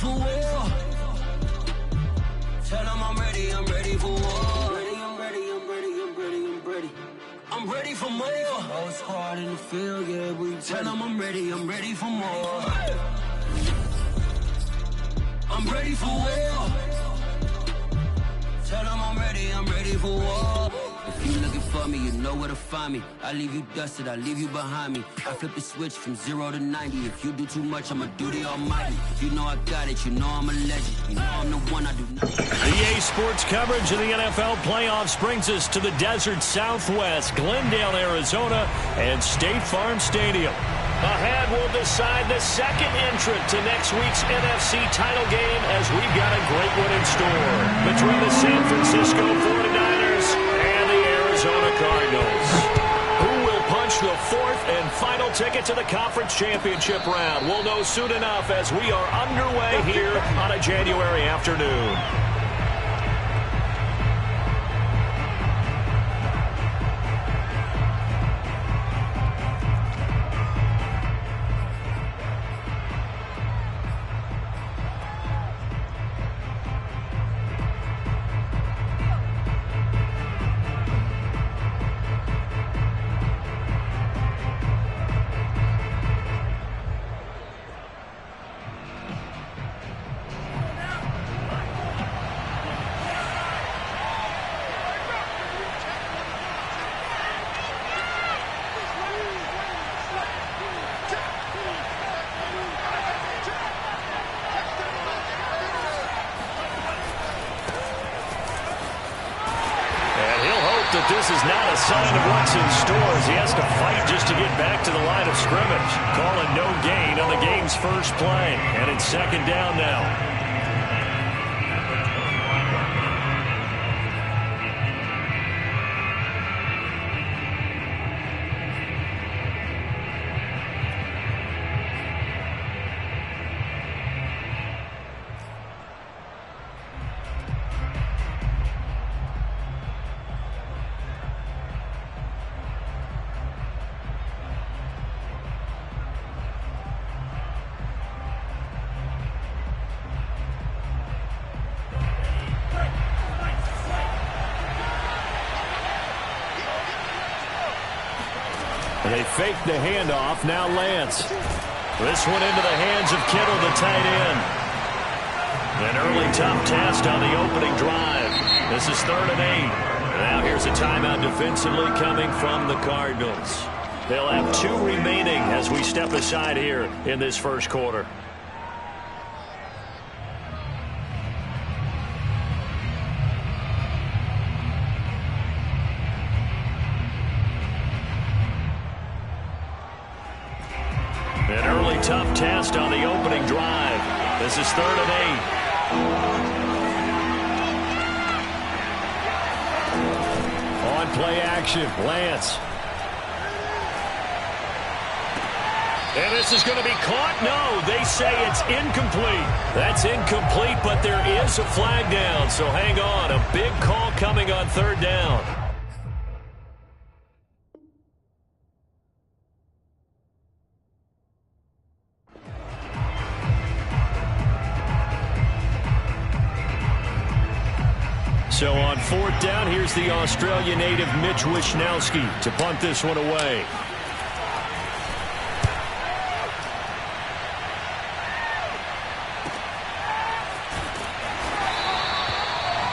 for war. Tell them I'm ready for war. I'm ready for more. Most hard in the field, yeah, we tell them I'm ready for more. I'm ready for war. Tell them I'm ready for war. If you looking for me, you know where to find me. I leave you dusted, I leave you behind me. I flip the switch from 0 to 90. If you do too much, I'ma do the almighty. You know I got it, you know I'm a legend. You know I'm the one, I do not. EA Sports coverage of the NFL playoffs brings us to the desert Southwest, Glendale, Arizona, and State Farm Stadium. Ahead, we'll decide the second entrant to next week's NFC title game as we've got a great one in store between the San Francisco 49ers and the Arizona Cardinals. Who will punch the fourth and final ticket to the conference championship round? We'll know soon enough as we are underway here on a January afternoon. That this is not a sign of what's in store as he has to fight just to get back to the line of scrimmage. Calling no gain on the game's first play. And it's second down now. They fake the handoff. Now Lance. This one into the hands of Kittle, the tight end. An early tough test on the opening drive. This is 3rd and 8. Now here's a timeout defensively coming from the Cardinals. They'll have 2 remaining as we step aside here in this first quarter. An early tough test on the opening drive. This is 3rd and 8. On play action, Lance. And this is going to be caught. No, they say it's incomplete. That's incomplete, but there is a flag down. So hang on. A big call coming on 3rd down. So on 4th down, here's the Australia native Mitch Wishnowsky to punt this one away.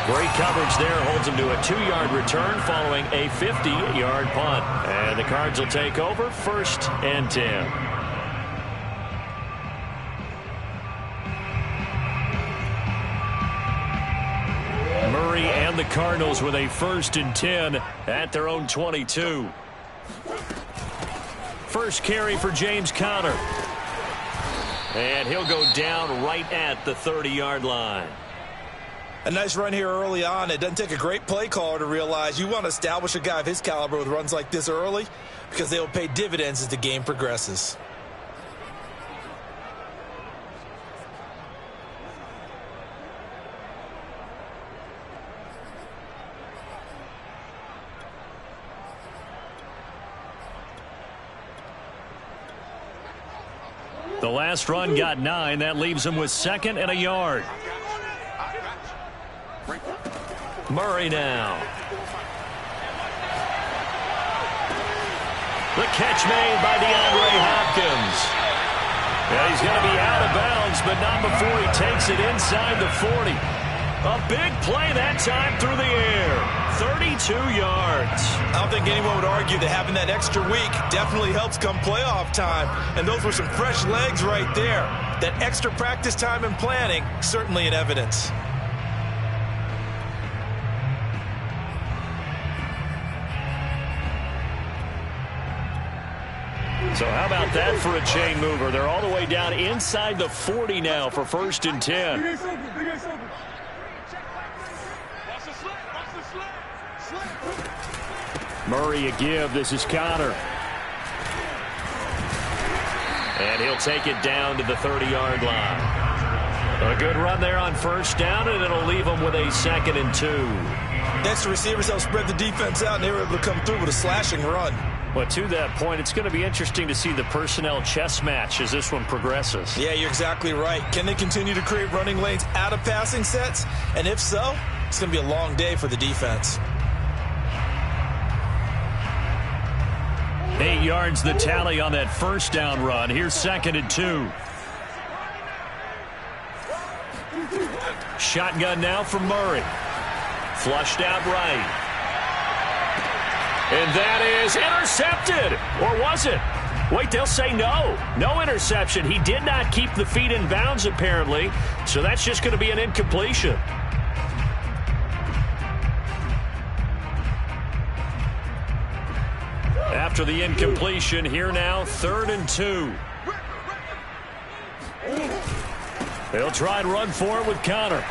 Great coverage there, holds him to a 2-yard return following a 50-yard punt. And the Cards will take over 1st and 10. And the Cardinals with a 1st and 10 at their own 22. First carry for James Conner. And he'll go down right at the 30-yard line. A nice run here early on. It doesn't take a great play caller to realize you want to establish a guy of his caliber with runs like this early because they will pay dividends as the game progresses. The last run got 9. That leaves him with 2nd and a yard. Murray now. The catch made by DeAndre Hopkins. Yeah, he's going to be out of bounds, but not before he takes it inside the 40. A big play that time through the air. 32 yards. I don't think anyone would argue that having that extra week definitely helps come playoff time. And those were some fresh legs right there. That extra practice time and planning, certainly in evidence. So how about that for a chain mover? They're all the way down inside the 40 now for 1st and 10. Murray a give. This is Connor. And he'll take it down to the 30-yard line. A good run there on 1st down, and it'll leave them with a 2nd and 2. Next, the receivers help spread the defense out, and they were able to come through with a slashing run. Well, to that point, it's going to be interesting to see the personnel chess match as this one progresses. Yeah, you're exactly right. Can they continue to create running lanes out of passing sets? And if so, it's going to be a long day for the defense. 8 yards the tally on that 1st down run. Here's 2nd and 2. Shotgun now for Murray. Flushed out right. And that is intercepted. Or was it? Wait, they'll say no. No interception. He did not keep the feet in bounds, apparently. So that's just going to be an incompletion. After the incompletion, here now, 3rd and 2. They'll try and run for it with Connor.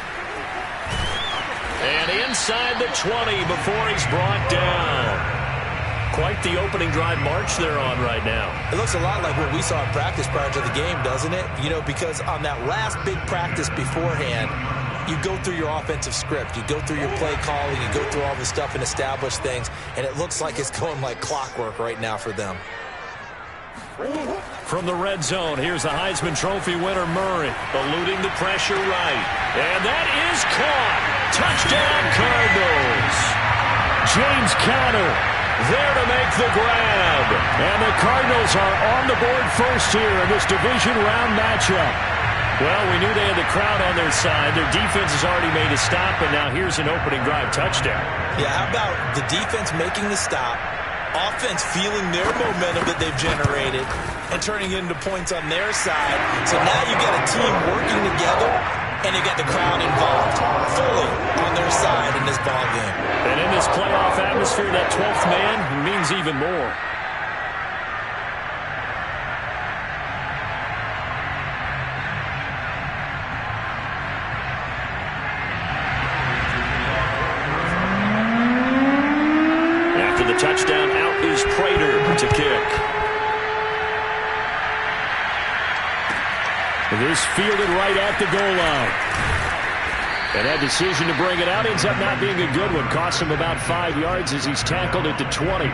And inside the 20 before he's brought down. Quite the opening drive march they're on right now. It looks a lot like what we saw in practice prior to the game, doesn't it? You know, because on that last big practice beforehand, you go through your offensive script. You go through your play calling. You go through all the stuff and establish things. And it looks like it's going like clockwork right now for them. From the red zone, here's the Heisman Trophy winner, Murray, eluding the pressure right. And that is caught. Touchdown, Cardinals. James Conner there to make the grab. And the Cardinals are on the board first here in this division round matchup. Well, we knew they had the crowd on their side. Their defense has already made a stop, and now here's an opening drive touchdown. Yeah, how about the defense making the stop, offense feeling their momentum that they've generated, and turning it into points on their side. So now you've got a team working together, and you got the crowd involved fully on their side in this ballgame. And in this playoff atmosphere, that 12th man means even more. Touchdown, out is Prater to kick. This fielded right at the goal line. And that decision to bring it out ends up not being a good one. Costs him about 5 yards as he's tackled at the 20.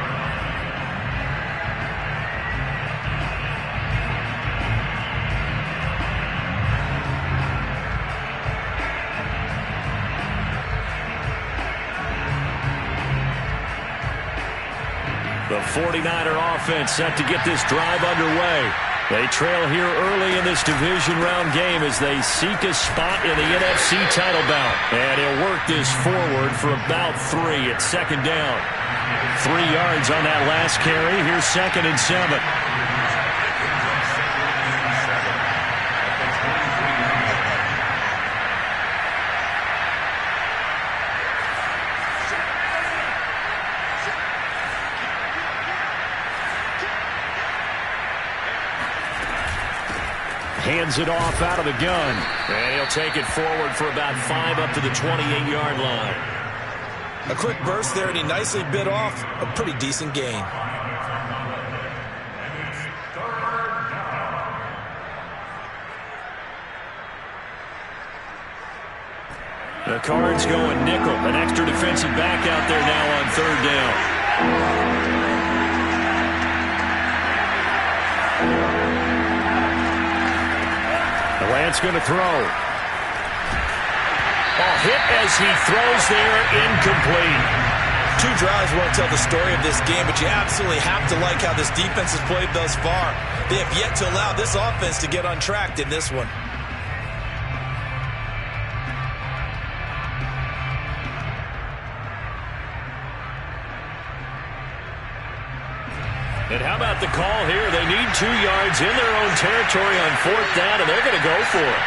The 49er offense set to get this drive underway. They trail here early in this division round game as they seek a spot in the NFC title bout. And he'll work this forward for about 3 at 2nd down. 3 yards on that last carry. Here's 2nd and 7. Hands it off out of the gun. And he'll take it forward for about 5 up to the 28-yard line. A quick burst there, and he nicely bit off a pretty decent gain. The Cards going nickel. An extra defensive back out there now on 3rd down. Grant's going to throw. Ball hit as he throws there, incomplete. 2 drives won't tell the story of this game, but you absolutely have to like how this defense has played thus far. They have yet to allow this offense to get untracked in this one. And how about the call here? They need 2 yards in their own territory on 4th down, and they're going to go for it.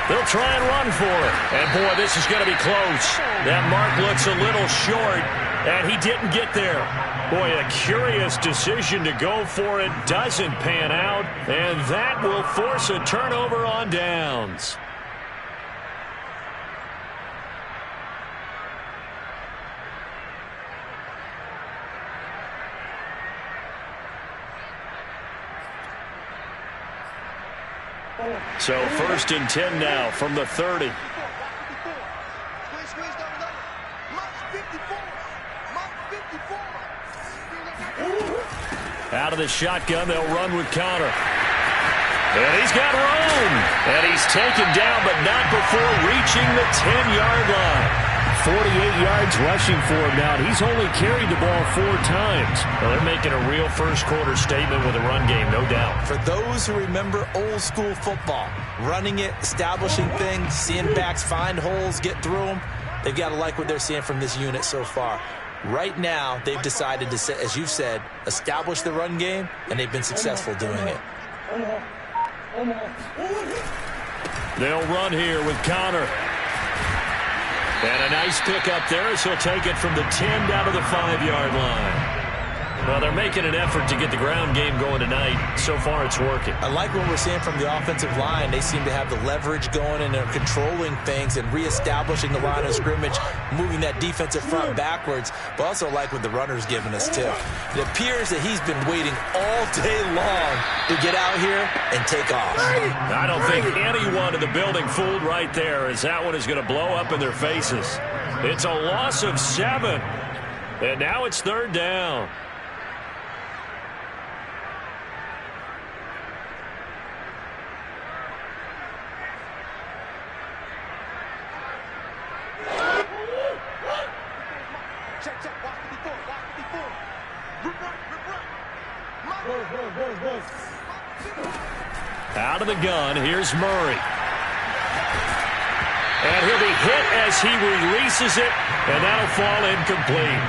They'll try and run for it. And, boy, this is going to be close. That mark looks a little short, and he didn't get there. Boy, a curious decision to go for it. Doesn't pan out, and that will force a turnover on downs. So 1st and 10 now from the 30. Out of the shotgun, they'll run with counter. And he's got room. And he's taken down, but not before reaching the 10-yard line. 48 yards rushing for him now. He's only carried the ball 4 times. Well, they're making a real first-quarter statement with a run game, no doubt. For those who remember old-school football, running it, establishing things, seeing backs find holes, get through them, they've got to like what they're seeing from this unit so far. Right now, they've decided to, as you've said, establish the run game, and they've been successful doing it. They'll run here with counter. And a nice pickup there as he'll take it from the 10 down to the 5-yard line. Well, they're making an effort to get the ground game going tonight. So far, it's working. I like what we're seeing from the offensive line. They seem to have the leverage going, and they're controlling things and reestablishing the line of scrimmage, moving that defensive front backwards, but also like what the runner's giving us, too. It appears that he's been waiting all day long to get out here and take off. I don't think anyone in the building fooled right there, as that one is going to blow up in their faces. It's a loss of 7, and now it's 3rd down. Out of the gun, here's Murray. And he'll be hit as he releases it, and that'll fall incomplete.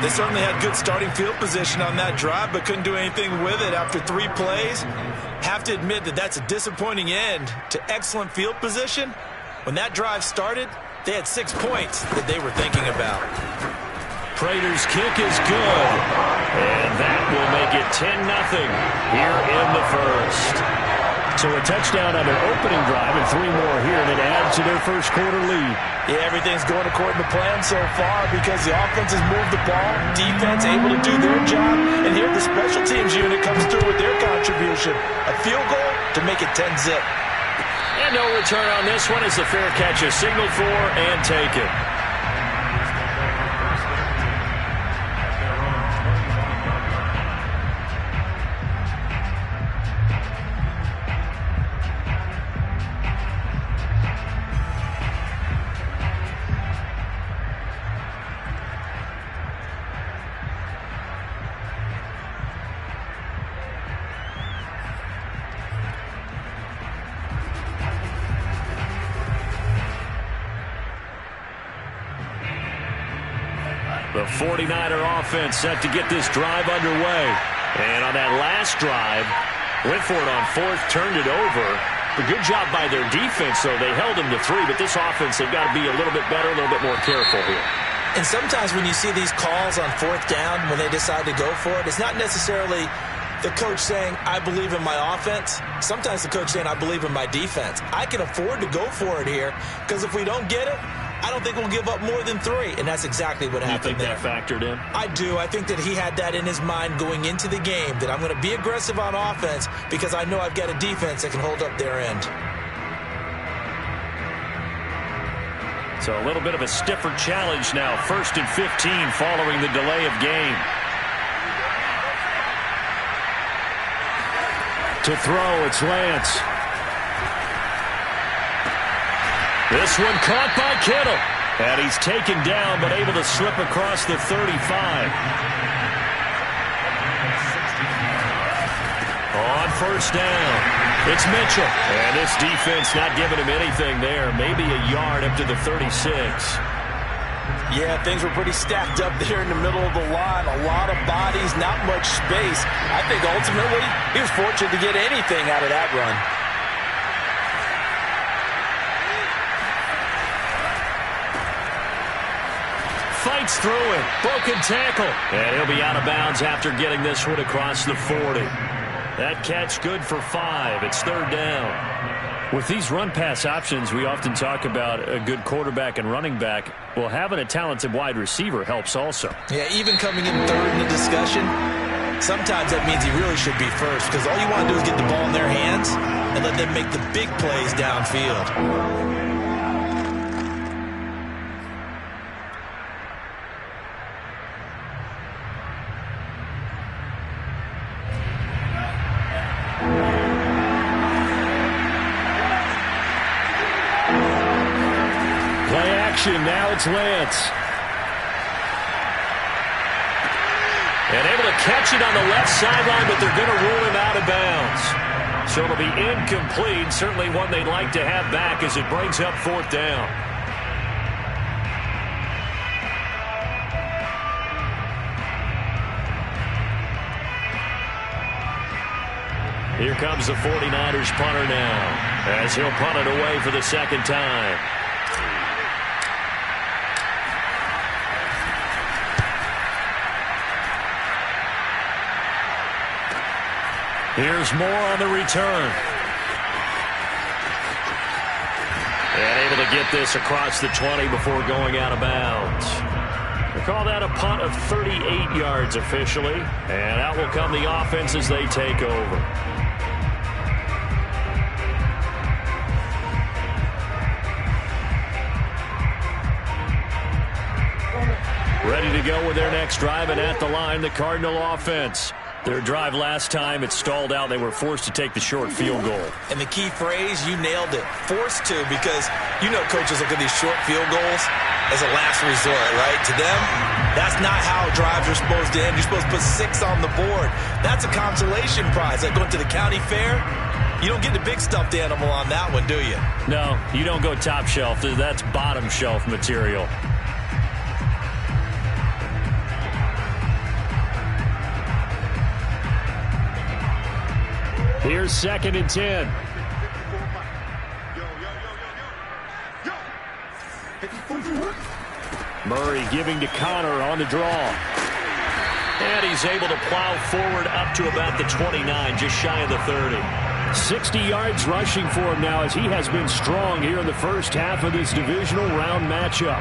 They certainly had good starting field position on that drive, but couldn't do anything with it after 3 plays. Have to admit that that's a disappointing end to excellent field position. When that drive started, they had 6 points that they were thinking about. Prater's kick is good, and that will make it 10-0 here in the first. So a touchdown on their opening drive and 3 more here, and it adds to their first-quarter lead. Yeah, everything's going according to plan so far because the offense has moved the ball, defense able to do their job, and here the special teams unit comes through with their contribution. A field goal to make it 10-0. And no return on this one as the fair catch is signaled for and taken. The 49er offense set to get this drive underway. And on that last drive, went for it on 4th, turned it over. A good job by their defense, though. They held them to 3, but this offense, they've got to be a little bit better, a little bit more careful here. And sometimes when you see these calls on 4th down, when they decide to go for it, it's not necessarily the coach saying, I believe in my offense. Sometimes the coach saying, I believe in my defense. I can afford to go for it here because if we don't get it, I don't think we'll give up more than 3, and that's exactly what happened there. You think that factored in? I do. I think that he had that in his mind going into the game, that I'm going to be aggressive on offense because I know I've got a defense that can hold up their end. So a little bit of a stiffer challenge now. 1st and 15 following the delay of game. To throw, it's Lance. This one caught by Kittle. And he's taken down, but able to slip across the 35. On 1st down, it's Mitchell. And this defense not giving him anything there. Maybe a yard up to the 36. Yeah, things were pretty stacked up there in the middle of the line. A lot of bodies, not much space. I think ultimately he was fortunate to get anything out of that run. Fights through it. Broken tackle. And he'll be out of bounds after getting this one across the 40. That catch good for 5. It's 3rd down. With these run-pass options, we often talk about a good quarterback and running back. Well, having a talented wide receiver helps also. Yeah, even coming in 3rd in the discussion, sometimes that means he really should be first because all you want to do is get the ball in their hands and let them make the big plays downfield. Now it's Lance. And able to catch it on the left sideline, but they're going to rule him out of bounds. So it'll be incomplete. Certainly one they'd like to have back as it brings up 4th down. Here comes the 49ers punter now, as he'll punt it away for the 2nd time. Here's Moore on the return. And able to get this across the 20 before going out of bounds. They call that a punt of 38 yards officially. And out will come the offense as they take over. Ready to go with their next drive, and at the line, the Cardinal offense. Their drive last time, it stalled out. They were forced to take the short field goal. And the key phrase, you nailed it, forced to, because you know coaches look at these short field goals as a last resort, right? To them, that's not how drives are supposed to end. You're supposed to put 6 on the board. That's a consolation prize. Like going to the county fair, you don't get the big stuffed animal on that one, do you? No, you don't go top shelf. That's bottom shelf material. Here's 2nd and 10. Murray giving to Connor on the draw. And he's able to plow forward up to about the 29, just shy of the 30. 60 yards rushing for him now as he has been strong here in the first half of this divisional round matchup.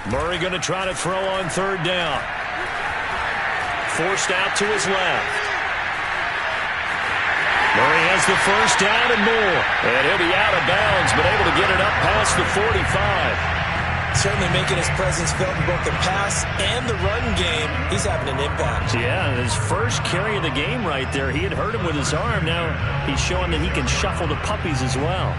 Murray going to try to throw on 3rd down. Forced out to his left. Murray has the 1st down and more. And he'll be out of bounds, but able to get it up past the 45. Certainly making his presence felt in both the pass and the run game. He's having an impact. Yeah, his first carry of the game right there. He had hurt him with his arm. Now he's showing that he can shuffle the puppies as well.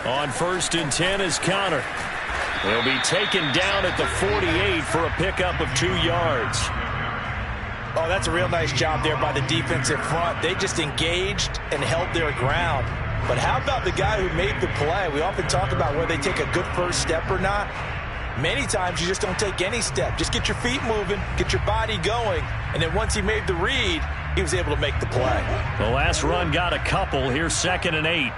On 1st and 10 is Connor. He'll be taken down at the 48 for a pickup of 2 yards. Oh, that's a real nice job there by the defensive front. They just engaged and held their ground. But how about the guy who made the play? We often talk about whether they take a good first step or not. Many times you just don't take any step. Just get your feet moving, get your body going, and then once he made the read, he was able to make the play. The last run got a couple. Here's 2nd and 8.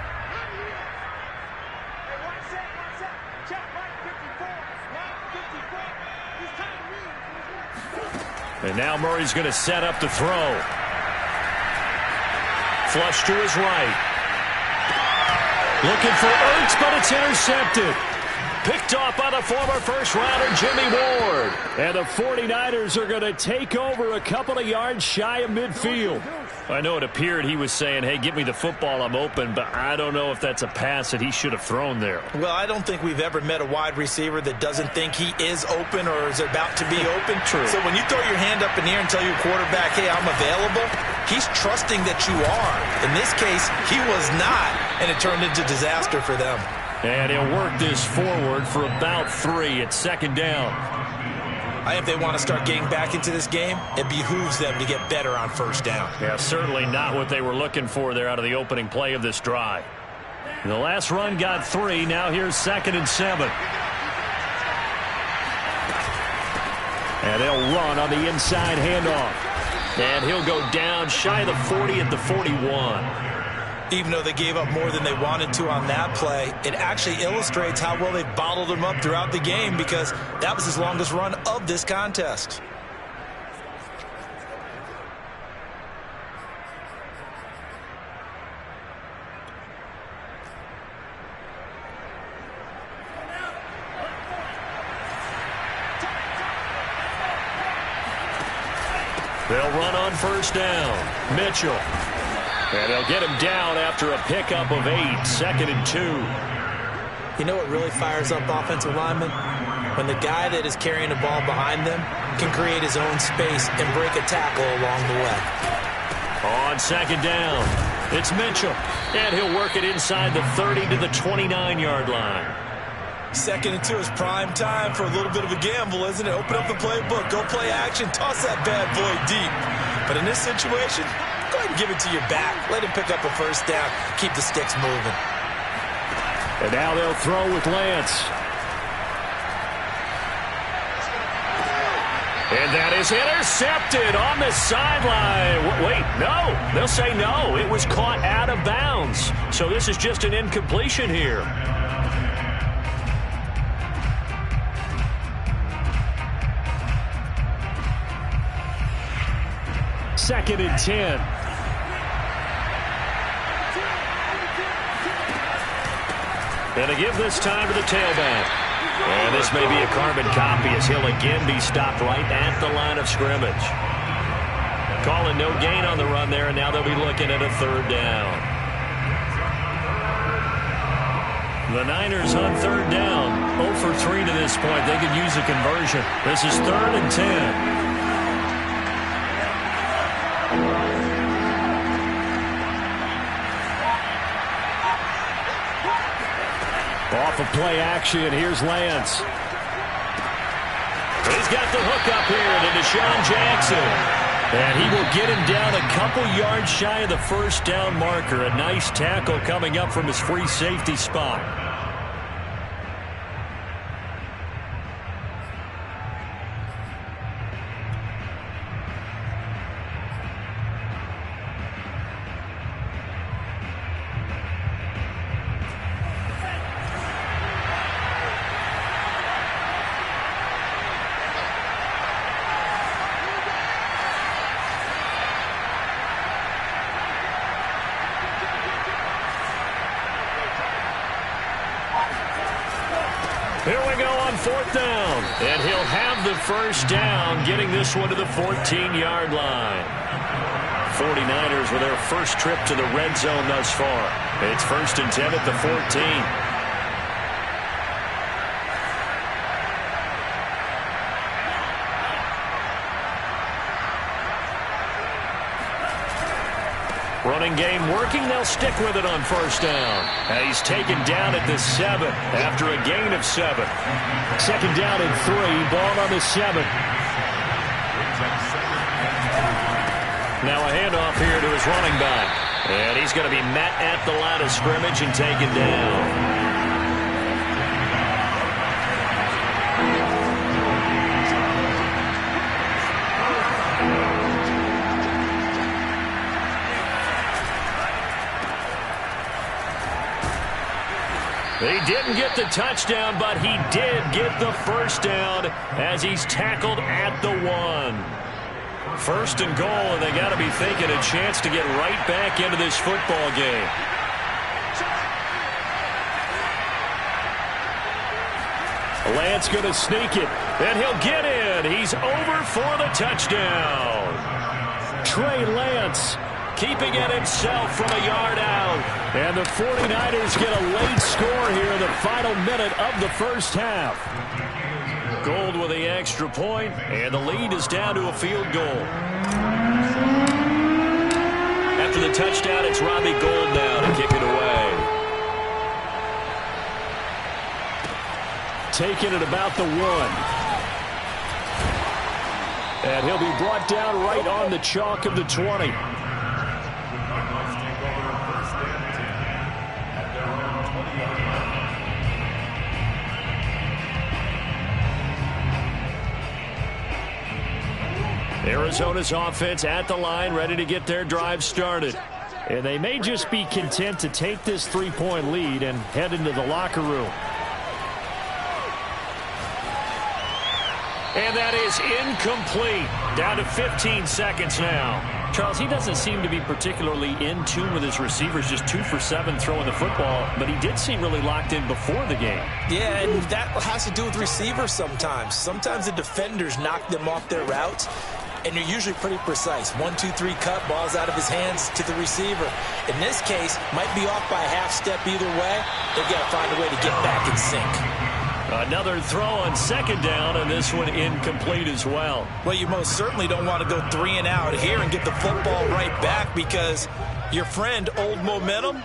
And now Murray's going to set up to throw. Flush to his right. Looking for Ertz, but it's intercepted. Picked off by the former first-rounder Jimmy Ward. And the 49ers are going to take over a couple of yards shy of midfield. I know it appeared he was saying, hey, give me the football, I'm open, but I don't know if that's a pass that he should have thrown there. Well, I don't think we've ever met a wide receiver that doesn't think he is open or is about to be open. True. So when you throw your hand up in the air and tell your quarterback, hey, I'm available, he's trusting that you are. In this case, he was not, and it turned into disaster for them. And he'll work this forward for about 3 at 2nd down. I think if they want to start getting back into this game, it behooves them to get better on 1st down. Yeah, certainly not what they were looking for there out of the opening play of this drive. The last run got 3. Now here's 2nd and 7. And they'll run on the inside handoff. And he'll go down shy of the 40 at the 41. Even though they gave up more than they wanted to on that play, it actually illustrates how well they bottled him up throughout the game, because that was his longest run of this contest. They'll run on 1st down. Mitchell. And they'll get him down after a pickup of 8, 2nd and 2. You know what really fires up offensive linemen? When the guy that is carrying the ball behind them can create his own space and break a tackle along the way. On 2nd down, it's Mitchell. And he'll work it inside the 30 to the 29-yard line. 2nd and 2 is prime time for a little bit of a gamble, isn't it? Open up the playbook, go play action, toss that bad boy deep. But in this situation, go ahead and give it to your back. Let him pick up a 1st down. Keep the sticks moving. And now they'll throw with Lance. And that is intercepted on the sideline. Wait, no. They'll say no. It was caught out of bounds. So this is just an incompletion here. 2nd and 10. And to give this time to the tailback. And this may be a carbon copy as he'll again be stopped right at the line of scrimmage. Calling no gain on the run there, and now they'll be looking at a 3rd down. The Niners on 3rd down. 0 for 3 to this point. They could use a conversion. This is 3rd and 10. Off of play action, here's Lance. He's got the hook up here to Deshaun Jackson. And he will get him down a couple yards shy of the 1st down marker. A nice tackle coming up from his free safety spot. Here we go on 4th down. And he'll have the 1st down, getting this one to the 14-yard line. 49ers with their first trip to the red zone thus far. It's 1st and 10 at the 14. Running game working. They'll stick with it on 1st down. And he's taken down at the 7 after a gain of 7. 2nd down and 3. Ball on the 7. Now a handoff here to his running back. And he's going to be met at the line of scrimmage and taken down. He didn't get the touchdown, but he did get the first down as he's tackled at the 1. First and goal, and they got to be thinking a chance to get right back into this football game. Lance going to sneak it, and he'll get in. He's over for the touchdown. Trey Lance keeping it himself from a yard out. And the 49ers get a late score here in the final minute of the first half. Gold with the extra point, and the lead is down to a field goal. After the touchdown, it's Robbie Gould now to kick it away. Taking it about the 1. And he'll be brought down right on the chalk of the 20. Arizona's offense at the line, ready to get their drive started. And they may just be content to take this 3-point lead and head into the locker room. And that is incomplete. Down to 15 seconds now. Charles, he doesn't seem to be particularly in tune with his receivers, just 2 for 7 throwing the football, but he did seem really locked in before the game. Yeah, and that has to do with receivers sometimes. Sometimes the defenders knock them off their routes, and they're usually pretty precise. 1, 2, 3 cut, balls out of his hands to the receiver. In this case, might be off by a half step either way. They've got to find a way to get back in sync. Another throw on second down, and this one incomplete as well. Well, you most certainly don't want to go 3 and out here and get the football right back, because your friend, Old Momentum,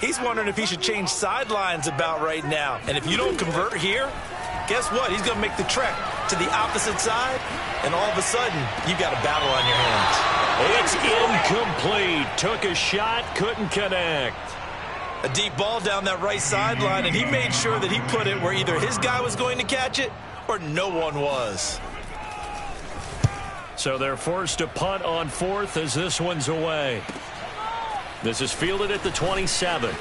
he's wondering if he should change sidelines about right now. And if you don't convert here, guess what? He's going to make the trek to the opposite side, and all of a sudden, you got a battle on your hands. It's incomplete. Took a shot, couldn't connect. A deep ball down that right sideline, and he made sure that he put it where either his guy was going to catch it or no one was. So they're forced to punt on 4th as this one's away. This is fielded at the 27.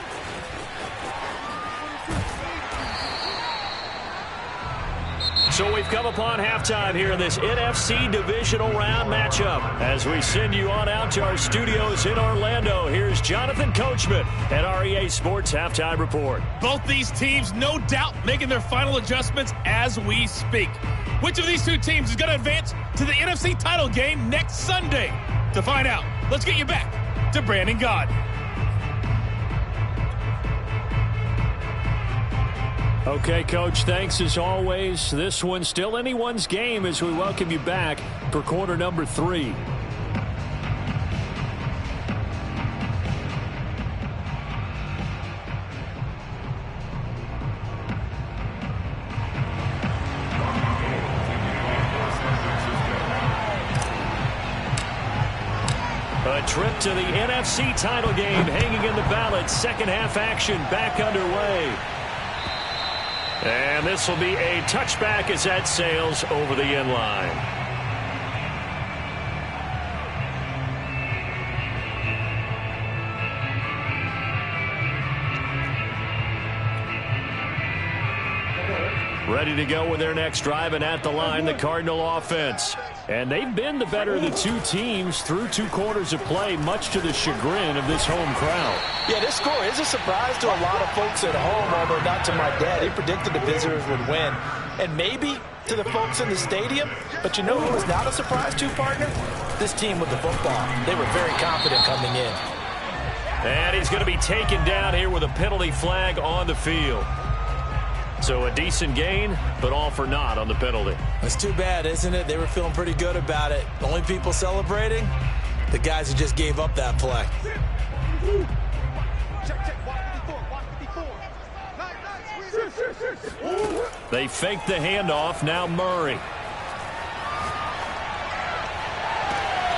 So we've come upon halftime here in this NFC divisional round matchup. As we send you on out to our studios in Orlando, here's Jonathan Coachman at REA Sports Halftime Report. Both these teams, no doubt, making their final adjustments as we speak. Which of these two teams is going to advance to the NFC title game next Sunday? To find out, let's get you back to Brandon Gaud. Okay, Coach, thanks as always. This one's still anyone's game as we welcome you back for quarter number 3. A trip to the NFC title game hanging in the balance. Second half action back underway. And this will be a touchback as that sails over the end line. Ready to go with their next drive, and at the line, the Cardinal offense. And they've been the better of the two teams through 2 quarters of play, much to the chagrin of this home crowd. Yeah, this score is a surprise to a lot of folks at home, although not to my dad. He predicted the visitors would win. And maybe to the folks in the stadium, but you know who was not a surprise to, partner? This team with the football. They were very confident coming in. And he's going to be taken down here with a penalty flag on the field. So a decent gain, but all for naught on the penalty. It's too bad, isn't it? They were feeling pretty good about it. The only people celebrating, the guys who just gave up that play. They fake the handoff. Now Murray.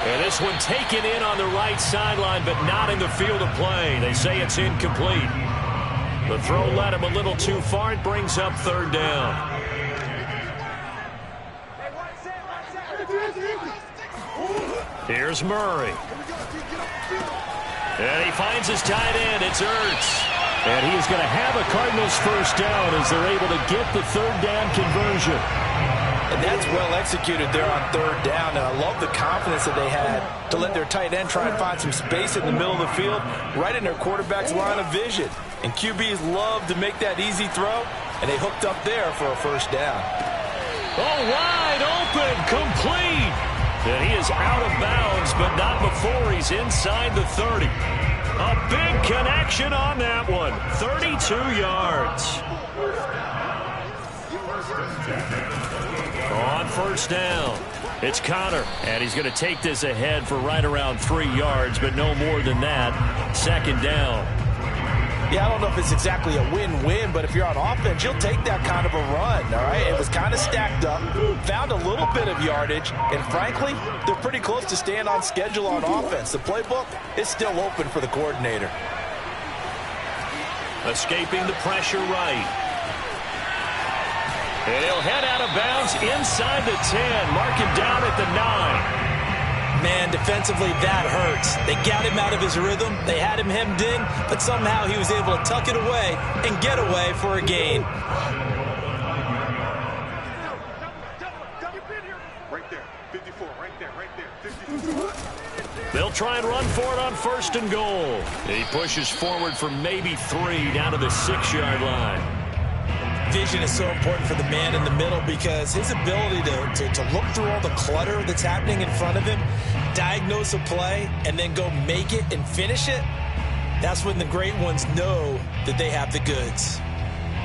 And this one taken in on the right sideline, but not in the field of play. They say it's incomplete. The throw led him a little too far. It brings up 3rd down. Here's Murray. And he finds his tight end. It's Ertz. And he is going to have a Cardinals first down as they're able to get the third down conversion. And that's well executed there on third down. And I love the confidence that they had to let their tight end try and find some space in the middle of the field, right in their quarterback's line of vision. And QBs love to make that easy throw, and they hooked up there for a first down. Oh, wide open, complete. And he is out of bounds, but not before he's inside the 30. A big connection on that one. 32 yards. On first down, it's Connor, and he's going to take this ahead for right around 3 yards, but no more than that. Second down. Yeah, I don't know if it's exactly a win-win, but if you're on offense, you'll take that kind of a run, all right? It was kind of stacked up, found a little bit of yardage, and frankly, they're pretty close to staying on schedule on offense. The playbook is still open for the coordinator. Escaping the pressure right. And he'll head out of bounds inside the 10. Mark him down at the 9. Man, defensively, that hurts. They got him out of his rhythm. They had him hemmed in, but somehow he was able to tuck it away and get away for a gain. Right there, 54, right there, 54. They'll try and run for it on first and goal. He pushes forward for maybe 3 down to the 6-yard line. Vision is so important for the man in the middle because his ability to look through all the clutter that's happening in front of him, diagnose a play, and then go make it and finish it, that's when the great ones know that they have the goods.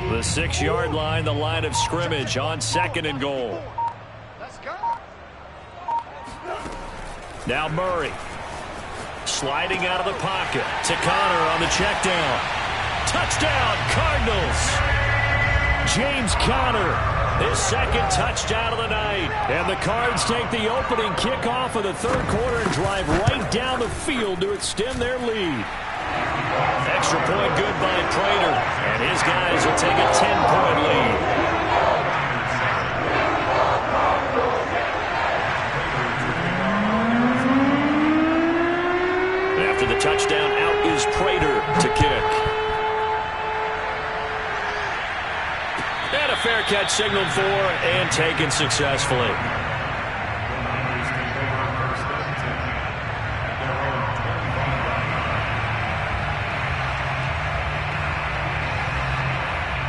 The 6-yard line, the line of scrimmage on second and goal. Let's go. Now Murray. Sliding out of the pocket to Connor on the check down. Touchdown, Cardinals! James Conner, his second touchdown of the night. And the Cards take the opening kickoff of the third quarter and drive right down the field to extend their lead. Extra point good by Prater, and his guys will take a 10-point lead. After the touchdown, out is Prater to kick. And a fair catch signaled for and taken successfully.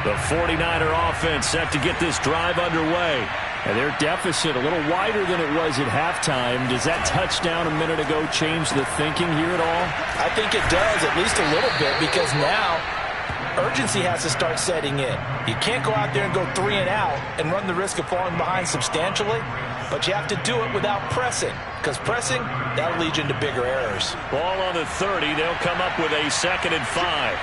The 49er offense set to get this drive underway. And their deficit a little wider than it was at halftime. Does that touchdown a minute ago change the thinking here at all? I think it does, at least a little bit, because now urgency has to start setting in. You can't go out there and go 3 and out and run the risk of falling behind substantially, but you have to do it without pressing, because pressing, that'll lead you into bigger errors. Ball on the 30. They'll come up with a 2nd and 5.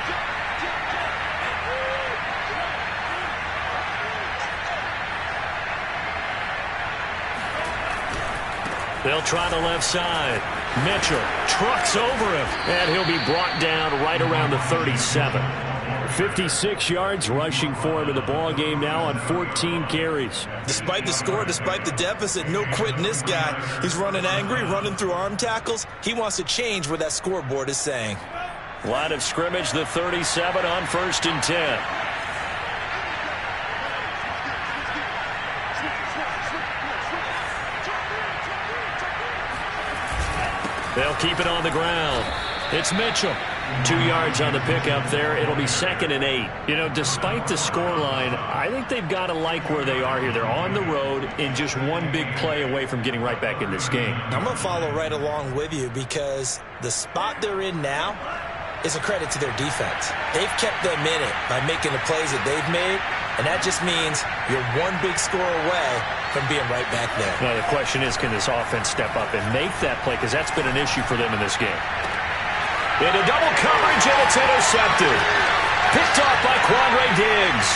They'll try the left side. Mitchell trucks over him, and he'll be brought down right around the 37. 56 yards rushing for him in the ball game now on 14 carries. Despite the score, despite the deficit, no quitting this guy. He's running angry, running through arm tackles. He wants to change what that scoreboard is saying. Line of scrimmage, the 37 on 1st and 10. They'll keep it on the ground. It's Mitchell. 2 yards on the pickup there. It'll be 2nd and 8. You know, despite the scoreline, I think they've got to like where they are here. They're on the road and just one big play away from getting right back in this game. I'm going to follow right along with you because the spot they're in now is a credit to their defense. They've kept them in it by making the plays that they've made, and that just means you're one big score away from being right back there. Now, the question is, can this offense step up and make that play? Because that's been an issue for them in this game. Into double coverage, and it's intercepted. Picked off by Quandre Diggs.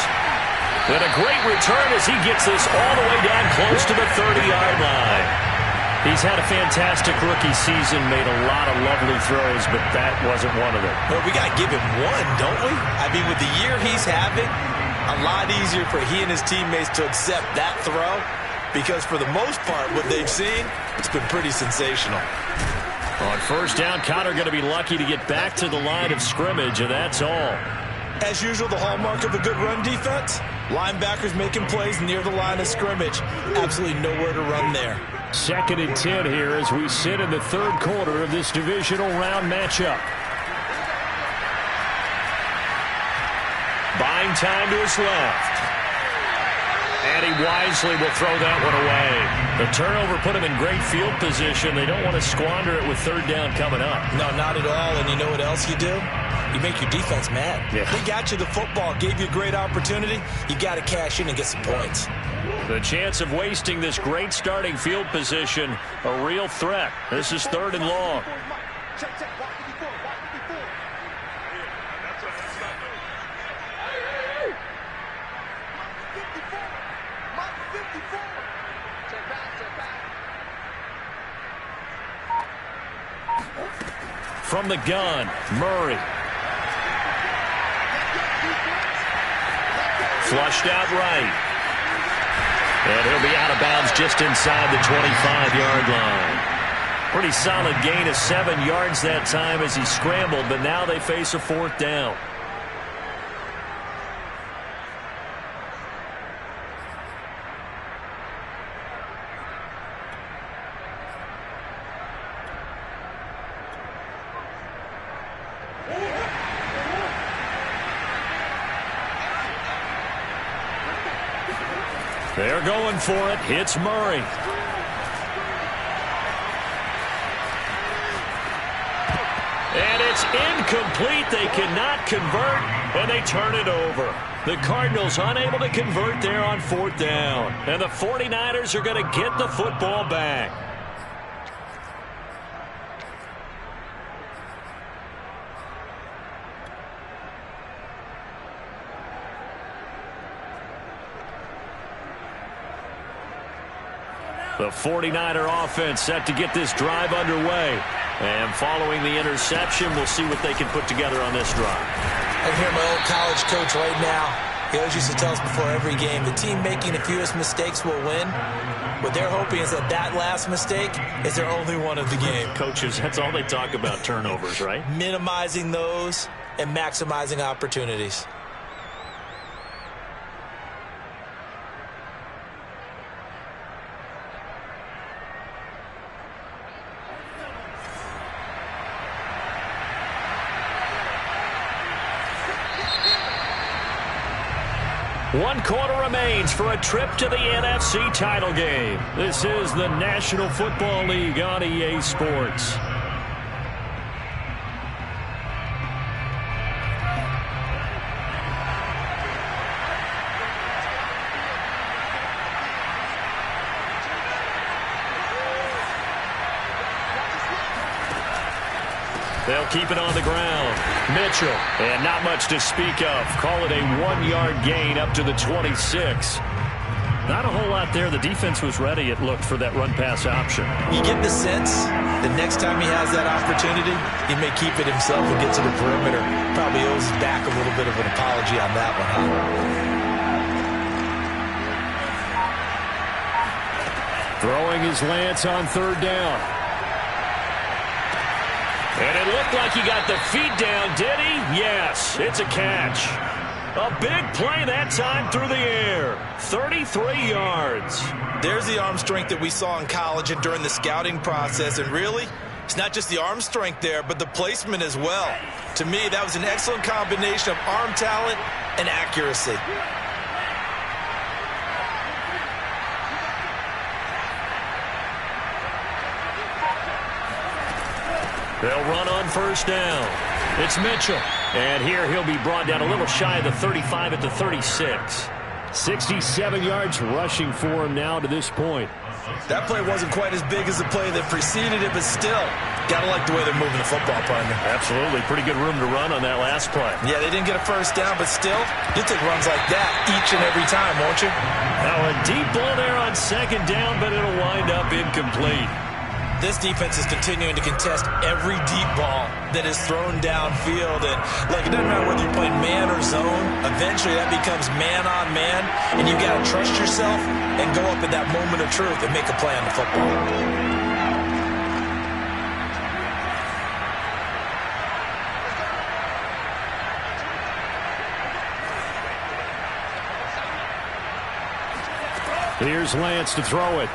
And a great return as he gets this all the way down close to the 30-yard line. He's had a fantastic rookie season, made a lot of lovely throws, but that wasn't one of them. Well, we got to give him one, don't we? I mean, with the year he's having, a lot easier for he and his teammates to accept that throw because for the most part, what they've seen, it's been pretty sensational. On first down, Connor going to be lucky to get back to the line of scrimmage, and that's all. As usual, the hallmark of a good run defense, linebackers making plays near the line of scrimmage. Absolutely nowhere to run there. 2nd and 10 here as we sit in the 3rd quarter of this divisional round matchup. Buying time to his left. And he wisely will throw that one away. The turnover put him in great field position. They don't want to squander it with 3rd down coming up. No, not at all. And you know what else you do? You make your defense mad. Yeah. They got you the football, gave you a great opportunity. You got to cash in and get some points. The chance of wasting this great starting field position, a real threat. This is 3rd and long. Check, check. Watch it before. Watch it before. That's what it's not doing. 54. Mark 54. Check back, check back. From the gun, Murray. Flushed out right. And he'll be out of bounds just inside the 25-yard line. Pretty solid gain of 7 yards that time as he scrambled, but now they face a 4th down. They're going for it. Hits Murray. And it's incomplete. They cannot convert, and they turn it over. The Cardinals unable to convert there on 4th down. And the 49ers are going to get the football back. The 49er offense set to get this drive underway. And following the interception, we'll see what they can put together on this drive. I hear my old college coach right now. He always used to tell us before every game, the team making the fewest mistakes will win. What they're hoping is that that last mistake is their only one of the game. Coaches, that's all they talk about, turnovers, right? Minimizing those and maximizing opportunities. One quarter remains for a trip to the NFC title game. This is the National Football League on EA Sports. They'll keep it on the ground. Mitchell, and not much to speak of. Call it a 1-yard gain up to the 26. Not a whole lot there. The defense was ready, it looked, for that run-pass option. You get the sense the next time he has that opportunity, he may keep it himself and get to the perimeter. Probably owes his back a little bit of an apology on that one, huh? Throwing his Lance on 3rd down. And it looked like he got the feet down, did he? Yes, it's a catch. A big play that time through the air. 33 yards. There's the arm strength that we saw in college and during the scouting process. And really, it's not just the arm strength there, but the placement as well. To me, that was an excellent combination of arm talent and accuracy. They'll run on 1st down. It's Mitchell. And here he'll be brought down a little shy of the 35 at the 36. 67 yards rushing for him now to this point. That play wasn't quite as big as the play that preceded it, but still, got to like the way they're moving the football, partner. Absolutely. Pretty good room to run on that last play. Yeah, they didn't get a 1st down, but still, you'll take runs like that each and every time, won't you? Now a deep ball there on 2nd down, but it'll wind up incomplete. This defense is continuing to contest every deep ball that is thrown downfield. And, look, it doesn't matter whether you're playing man or zone. Eventually, that becomes man on man. And you've got to trust yourself and go up at that moment of truth and make a play on the football. Here's Lance to throw it.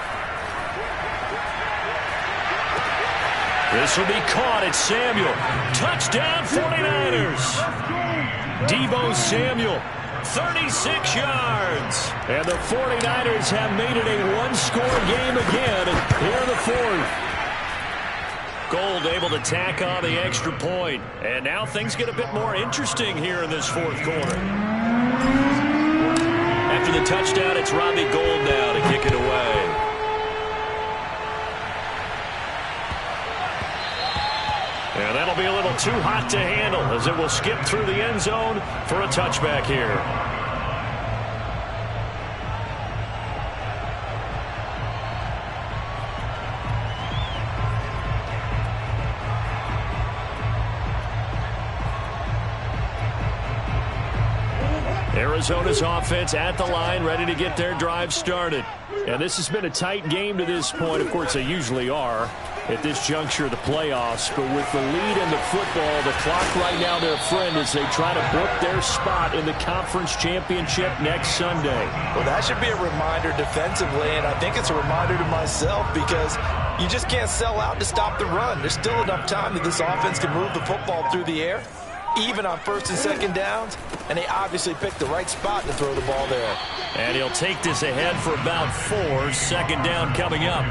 This will be caught. It's Samuel. Touchdown 49ers. Deebo Samuel, 36 yards. And the 49ers have made it a one-score game again here in the fourth. Gold able to tack on the extra point. And now things get a bit more interesting here in this fourth quarter. After the touchdown, it's Robbie Gold now to kick it away. And that'll be a little too hot to handle as it will skip through the end zone for a touchback here. Arizona's offense at the line, ready to get their drive started. And this has been a tight game to this point. Of course, they usually are at this juncture of the playoffs. But with the lead in the football, the clock right now their friend as they try to book their spot in the conference championship next Sunday. Well, that should be a reminder defensively, and I think it's a reminder to myself because you just can't sell out to stop the run. There's still enough time that this offense can move the football through the air, even on first and second downs, and they obviously picked the right spot to throw the ball there. And he'll take this ahead for about 4. Second down coming up.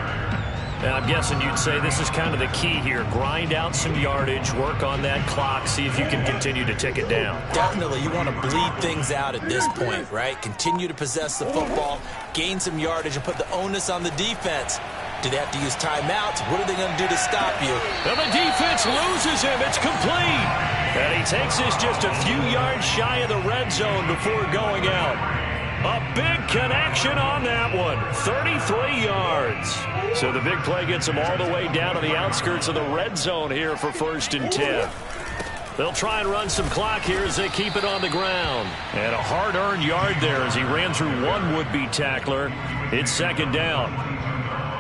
And I'm guessing you'd say this is kind of the key here. Grind out some yardage, work on that clock, see if you can continue to tick it down. Definitely, you want to bleed things out at this point, right? Continue to possess the football, gain some yardage, and put the onus on the defense. Do they have to use timeouts? What are they going to do to stop you? And the defense loses him. It's complete. And he takes this just a few yards shy of the red zone before going out. A big connection on that one. 33 yards. So the big play gets them all the way down to the outskirts of the red zone here for 1st and 10. They'll try and run some clock here as they keep it on the ground. And a hard-earned yard there as he ran through one would-be tackler. It's second down.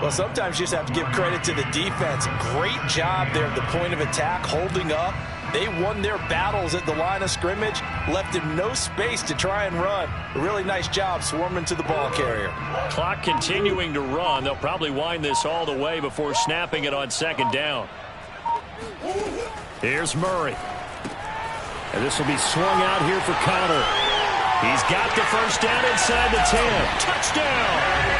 Well, sometimes you just have to give credit to the defense. Great job there at the point of attack, holding up. They won their battles at the line of scrimmage, left him no space to try and run. A really nice job swarming to the ball carrier. Clock continuing to run. They'll probably wind this all the way before snapping it on second down. Here's Murray. And this will be swung out here for Connor. He's got the first down inside the 10. Touchdown!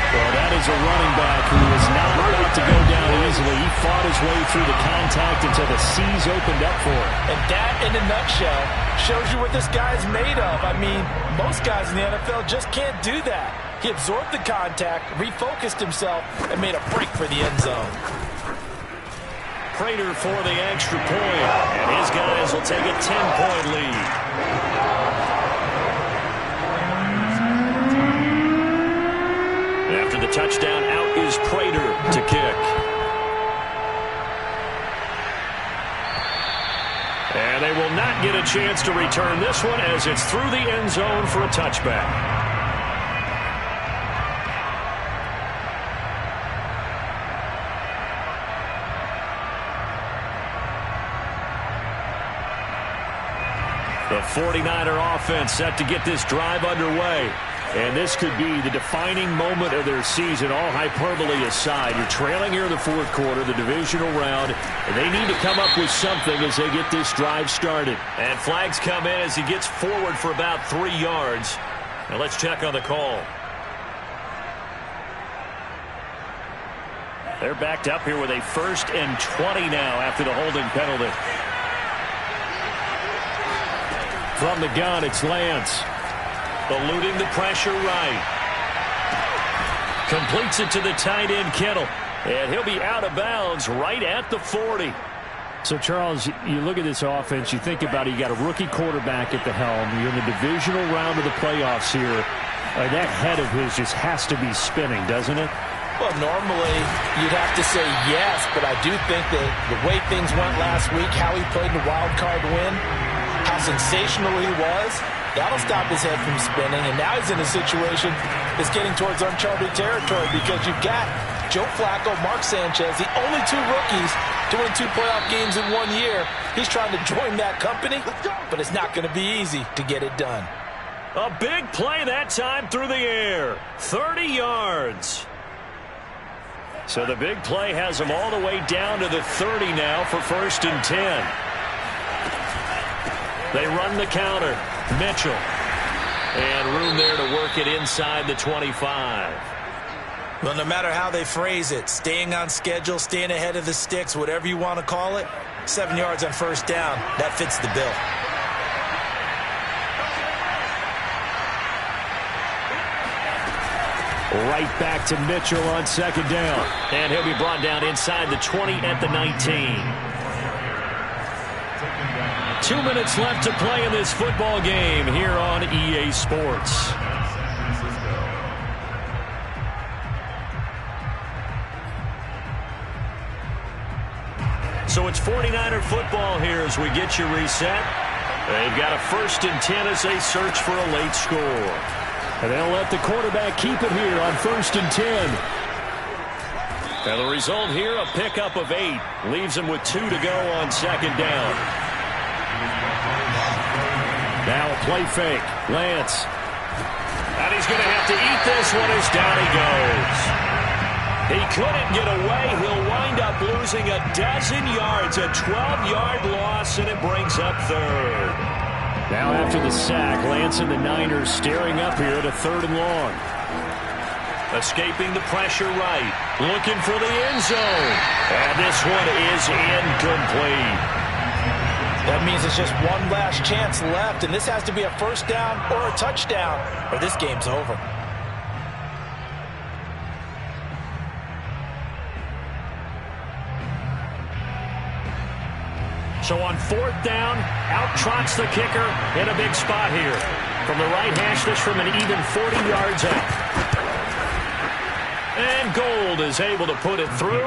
Well, that is a running back who is not about to go down easily. He fought his way through the contact until the C's opened up for him. And that, in a nutshell, shows you what this guy's made of. I mean, most guys in the NFL just can't do that. He absorbed the contact, refocused himself, and made a break for the end zone. Prater for the extra point, and his guys will take a 10-point lead. After the touchdown, out is Prater to kick. And they will not get a chance to return this one as it's through the end zone for a touchback. The 49er offense set to get this drive underway. And this could be the defining moment of their season, all hyperbole aside. You're trailing here in the fourth quarter, the divisional round, and they need to come up with something as they get this drive started. And flags come in as he gets forward for about 3 yards. Now let's check on the call. They're backed up here with a 1st and 20 now after the holding penalty. From the gun, it's Lance. Eluding the pressure right. Completes it to the tight end, Kittle. And he'll be out of bounds right at the 40. So, Charles, you look at this offense, you think about it, you got a rookie quarterback at the helm. You're in the divisional round of the playoffs here. That head of his just has to be spinning, doesn't it? Well, normally you'd have to say yes, but I do think that the way things went last week, how he played in the wild card win, how sensational he was, that'll stop his head from spinning. And now he's in a situation that's getting towards uncharted territory because you've got Joe Flacco, Mark Sanchez, the only 2 rookies to win 2 playoff games in 1 year. He's trying to join that company, but it's not going to be easy to get it done. A big play that time through the air. 30 yards. So the big play has them all the way down to the 30 now for 1st and 10. They run the counter. Mitchell. And room there to work it inside the 25. Well, no matter how they phrase it, staying on schedule, staying ahead of the sticks, whatever you want to call it, 7 yards on 1st down, that fits the bill. Right back to Mitchell on 2nd down. And he'll be brought down inside the 20 at the 19. 2 minutes left to play in this football game here on EA Sports. So it's 49er football here as we get you reset. They've got a 1st and 10 as they search for a late score. And they'll let the quarterback keep it here on 1st and 10. And the result here, a pickup of 8. Leaves him with 2 to go on 2nd down. Now a play fake. Lance. And he's going to have to eat this one as down he goes. He couldn't get away. He'll wind up losing a dozen yards, a 12-yard loss, and it brings up 3rd. Now after the sack, Lance and the Niners staring up here at a 3rd and long. Escaping the pressure right. Looking for the end zone. And this one is incomplete. That means it's just one last chance left, and this has to be a 1st down or a touchdown, or this game's over. So on 4th down, out trots the kicker in a big spot here. From the right hash, this from an even 40 yards out. And Gold is able to put it through,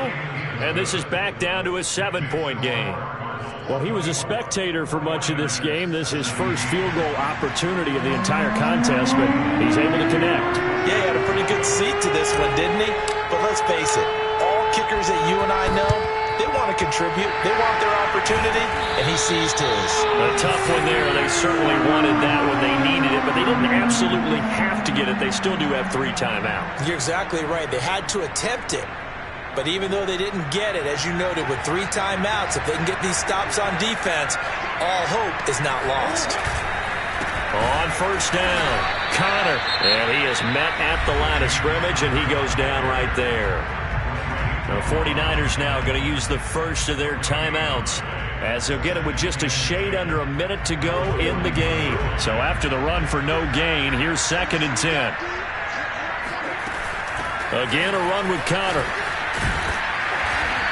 and this is back down to a 7-point game. Well, he was a spectator for much of this game. This is his first field goal opportunity of the entire contest, but he's able to connect. Yeah, he had a pretty good seat to this one, didn't he? But let's face it, all kickers that you and I know, they want to contribute. They want their opportunity, and he seized his. A tough one there. They certainly wanted that when they needed it, but they didn't absolutely have to get it. They still do have 3 timeouts. You're exactly right. They had to attempt it. But even though they didn't get it, as you noted, with 3 timeouts, if they can get these stops on defense, all hope is not lost. On 1st down, Connor. And he is met at the line of scrimmage, and he goes down right there. The 49ers now going to use the first of their timeouts as they'll get it with just a shade under a minute to go in the game. So after the run for no gain, here's 2nd and 10. Again, a run with Connor.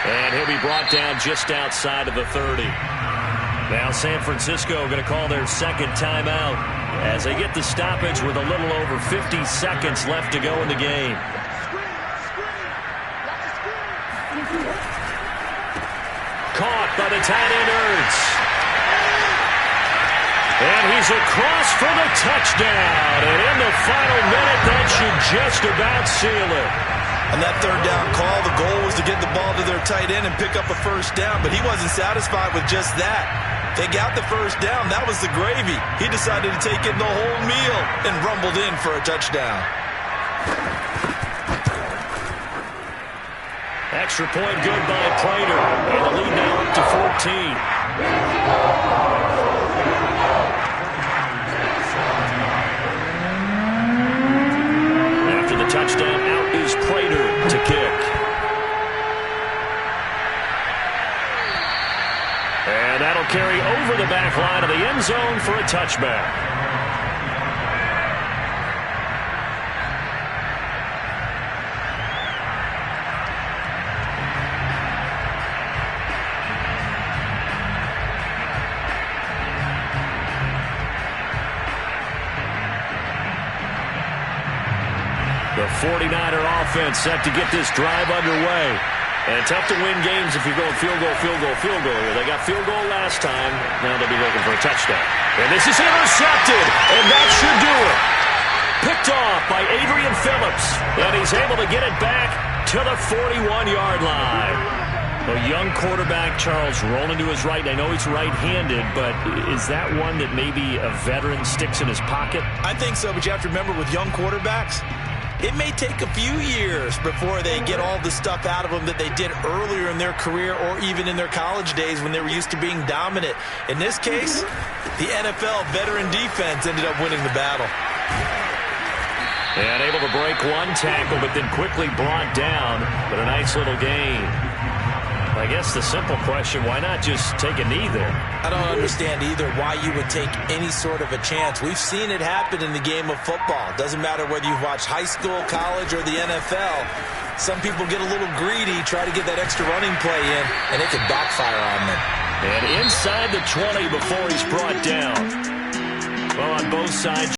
And he'll be brought down just outside of the 30. Now San Francisco going to call their 2nd timeout as they get the stoppage with a little over 50 seconds left to go in the game. Caught by the tight end Ertz. And he's across for the touchdown. And in the final minute, that should just about seal it. On that 3rd down call, the goal was to get the ball to their tight end and pick up a 1st down, but he wasn't satisfied with just that. They got the 1st down. That was the gravy. He decided to take in the whole meal and rumbled in for a touchdown. Extra point good by Prater. And the lead now up to 14. After the touchdown, out is Prater to kick. And that'll carry over the back line of the end zone for a touchback. The 49er offense set to get this drive underway. And tough to win games if you're going field goal, field goal, field goal here. They got field goal last time. Now they'll be looking for a touchdown. And this is intercepted. And that should do it. Picked off by Adrian Phillips. And he's able to get it back to the 41-yard line. A young quarterback, Charles, rolling to his right. I know he's right-handed, but is that one that maybe a veteran sticks in his pocket? I think so, but you have to remember with young quarterbacks, it may take a few years before they get all the stuff out of them that they did earlier in their career or even in their college days when they were used to being dominant. In this case, the NFL veteran defense ended up winning the battle. And able to break one tackle, but then quickly brought down. But a nice little gain. I guess the simple question, why not just take a knee there? I don't understand either why you would take any sort of a chance. We've seen it happen in the game of football. Doesn't matter whether you've watched high school, college, or the NFL. Some people get a little greedy, try to get that extra running play in, and it can backfire on them. And inside the 20 before he's brought down. Well, on both sides.